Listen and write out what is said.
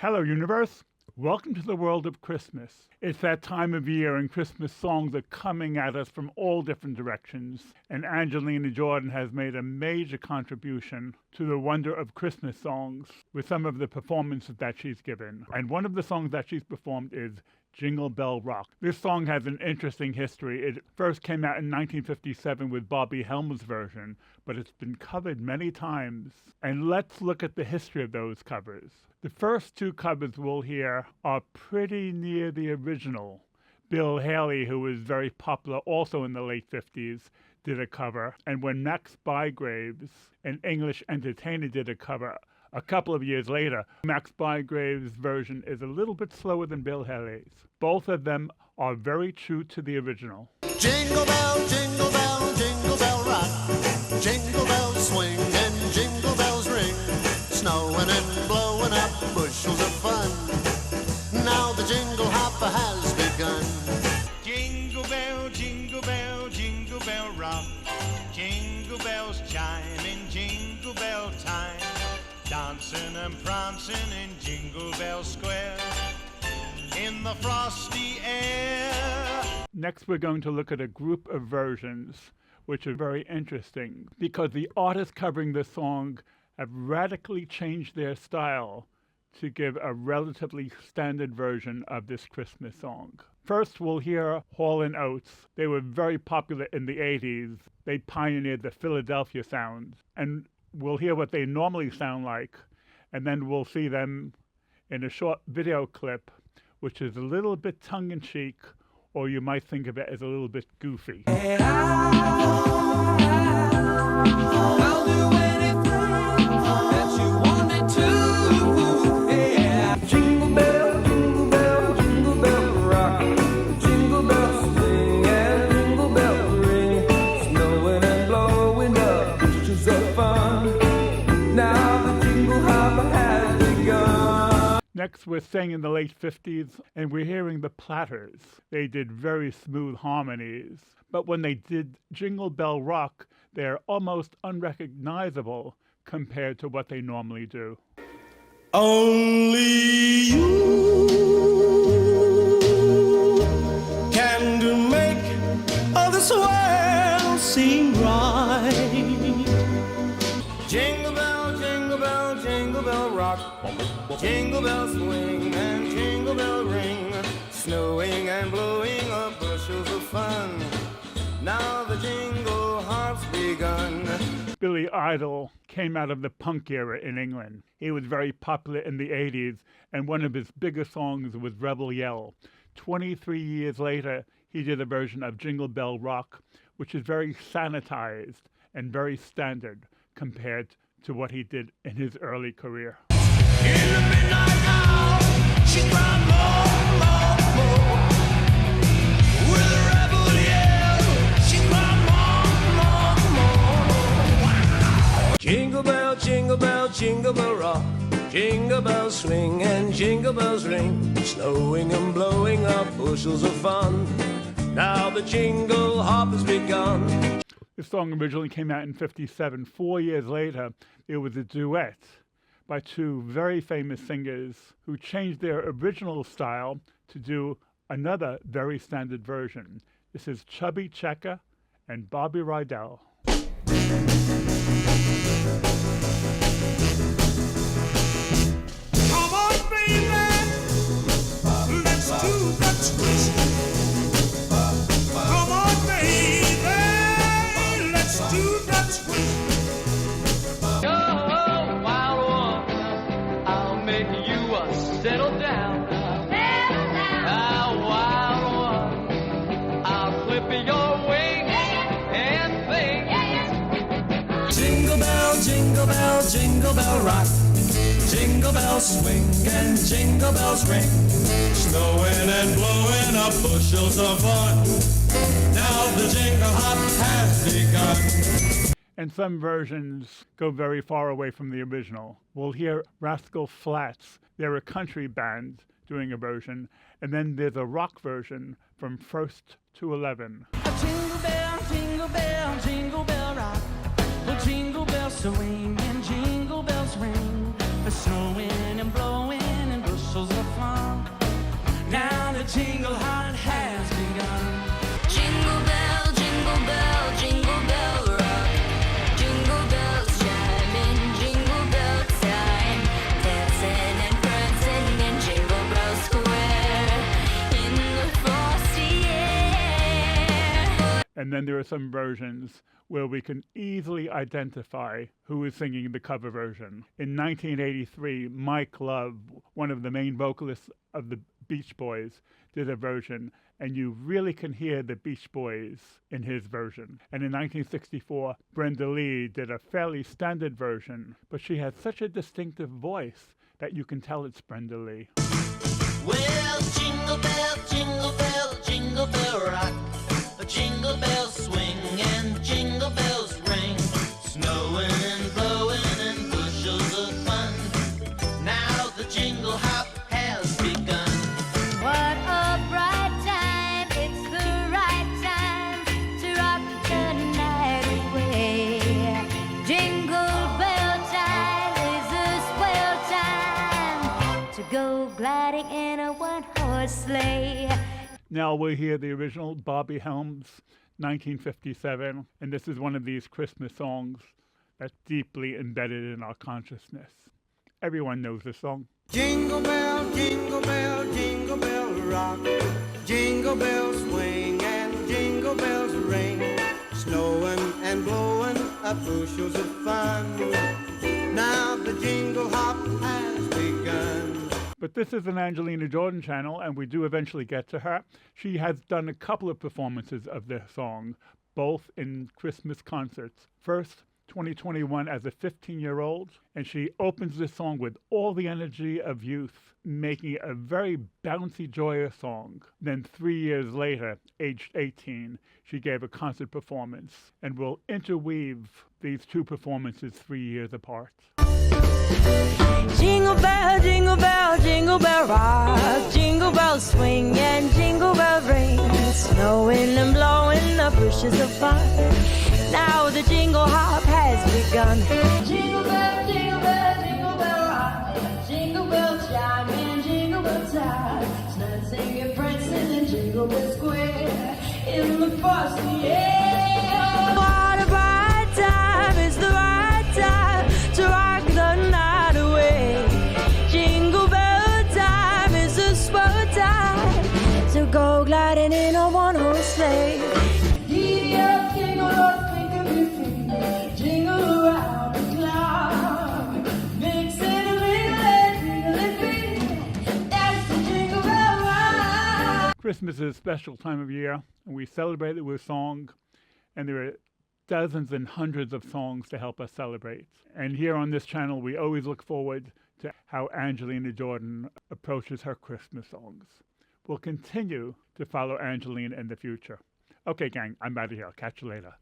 Hello, universe. Welcome to the world of Christmas. It's that time of year and Christmas songs are coming at us from all different directions. And Angelina Jordan has made a major contribution to the wonder of Christmas songs with some of the performances that she's given. And one of the songs that she's performed is Jingle Bell Rock. This song has an interesting history. It first came out in 1957 with Bobby Helms' version, but it's been covered many times. And let's look at the history of those covers. The first two covers we'll hear are pretty near the original. Bill Haley, who was very popular also in the late 50s, did a cover. And when Max Bygraves, an English entertainer, did a cover a couple of years later, Max Bygraves' version is a little bit slower than Bill Haley's. Both of them are very true to the original. Jingle bell, jingle rock. Jingle bells swing and jingle bells ring. Snowing and blowing up bushels of fun. Now the jingle hop has begun. Jingle bell, jingle bell, jingle bell rock. Jingle bells chime in jingle bell time. Dancing and prancing in Jingle Bell Square in the frosty air. Next, we're going to look at a group of versions which are very interesting because the artists covering this song have radically changed their style to give a relatively standard version of this Christmas song. First, we'll hear Hall & Oates. They were very popular in the 80s. They pioneered the Philadelphia sound. And we'll hear what they normally sound like, and then we'll see them in a short video clip, which is a little bit tongue-in-cheek, or you might think of it as a little bit goofy. I'll do anything that you want me to. Yeah. Jingle bell, jingle bell, jingle bell rock. Jingle bells swing and jingle bells ring. Snowing and blowing up bushels of fun. Now the jingle hop has begun. Next, we're staying in the late 50s, and we're hearing the Platters. They did very smooth harmonies, but when they did Jingle Bell Rock, they're almost unrecognizable compared to what they normally do. Only you can make all this world seem right. Jingle bell, jingle bell, jingle bell rock. Jingle bell swing and jingle bell ring. Snowing and blowing up bushels of fun. Now the jingle hop's begun. Billy Idol came out of the punk era in England. He was very popular in the 80s, and one of his biggest songs was Rebel Yell. 23 years later, he did a version of Jingle Bell Rock, which is very sanitized and very standard compared to what he did in his early career. In the midnight hour, she cried more, more, more. With a rebel yell, she cried more, more, more. Jingle bell, jingle bell, jingle bell rock. Jingle bells swing and jingle bells ring. Snowing and blowing up bushels of fun. Now the jingle hop has begun. This song originally came out in 57. 4 years later, it was a duet by two very famous singers who changed their original style to do another very standard version. This is Chubby Checker and Bobby Rydell. Come on, baby, let's do the twist. Come on, baby, let's do the twist. Settle down. Wild one, I'll clip your wings and sing. Jingle bell, jingle bell, jingle bell rock. Jingle bells swing and jingle bells ring. Snowing and blowing up bushels of fun. Now the jingle hop has begun. And some versions go very far away from the original. We'll hear Rascal Flatts. They're a country band doing a version. And then there's a rock version from First to 11. Jingle bell, jingle bell, jingle bell rock. Well, jingle bells swing and jingle bells ring. Snowing and blowing and bushels jingle hunt has begun. Jingle bell, jingle bell rock. Jingle bells chiming, jingle bell time. Dancing and prancing in Jingle Bell Square in the frosty air. And then there are some versions where we can easily identify who is singing the cover version. In 1983, Mike Love, one of the main vocalists of the Beach Boys, did a version, and you really can hear the Beach Boys in his version. And in 1964, Brenda Lee did a fairly standard version, but she has such a distinctive voice that you can tell it's Brenda Lee. Well, jingle bell, jingle bell rock. Jingle bells swing and jingle bells ring. Snowing and blowing and bushels of fun. Now the jingle hop has begun. What a bright time, it's the right time to rock the night away. Jingle bell time is a swell time to go gliding in a one-horse sleigh. Now we'll hear the original Bobby Helms, 1957, and this is one of these Christmas songs that's deeply embedded in our consciousness. Everyone knows this song. Jingle bell, jingle bell, jingle bell rock. Jingle bells swing and jingle bells ring. Snowing and blowing up bushels of fun. Now the jingle hop has begun. But this is an Angelina Jordan channel, and we do eventually get to her. She has done a couple of performances of this song, both in Christmas concerts. First, 2021 as a 15-year-old, and she opens this song with all the energy of youth, making it a very bouncy, joyous song. Then 3 years later, aged 18, she gave a concert performance, and we'll interweave these two performances 3 years apart. Jingle bell, jingle bell, jingle bell rock. Jingle bells swing and jingle bell ring. Snowing and blowing up bushes of fun. Now the jingle hop has begun. Jingle bell, jingle bell, jingle bell rock. Jingle bell chime and jingle bell time. Snowing, singing, prancing in Jingle Bell Square in the frosty air. What a bright time, it's the right time to rock the night away. Jingle bell time is a swell time to go gliding in a one-horse sleigh. Giddy up, jingle up, think of your feet. Jingle around the clock. Mix it a little, that's the Jingle Bell Rock. Christmas is a special time of year, and we celebrate it with song, and there are dozens and hundreds of songs to help us celebrate. And here on this channel, we always look forward to how Angelina Jordan approaches her Christmas songs. We'll continue to follow Angelina in the future. Okay, gang, I'm out of here. I'll catch you later.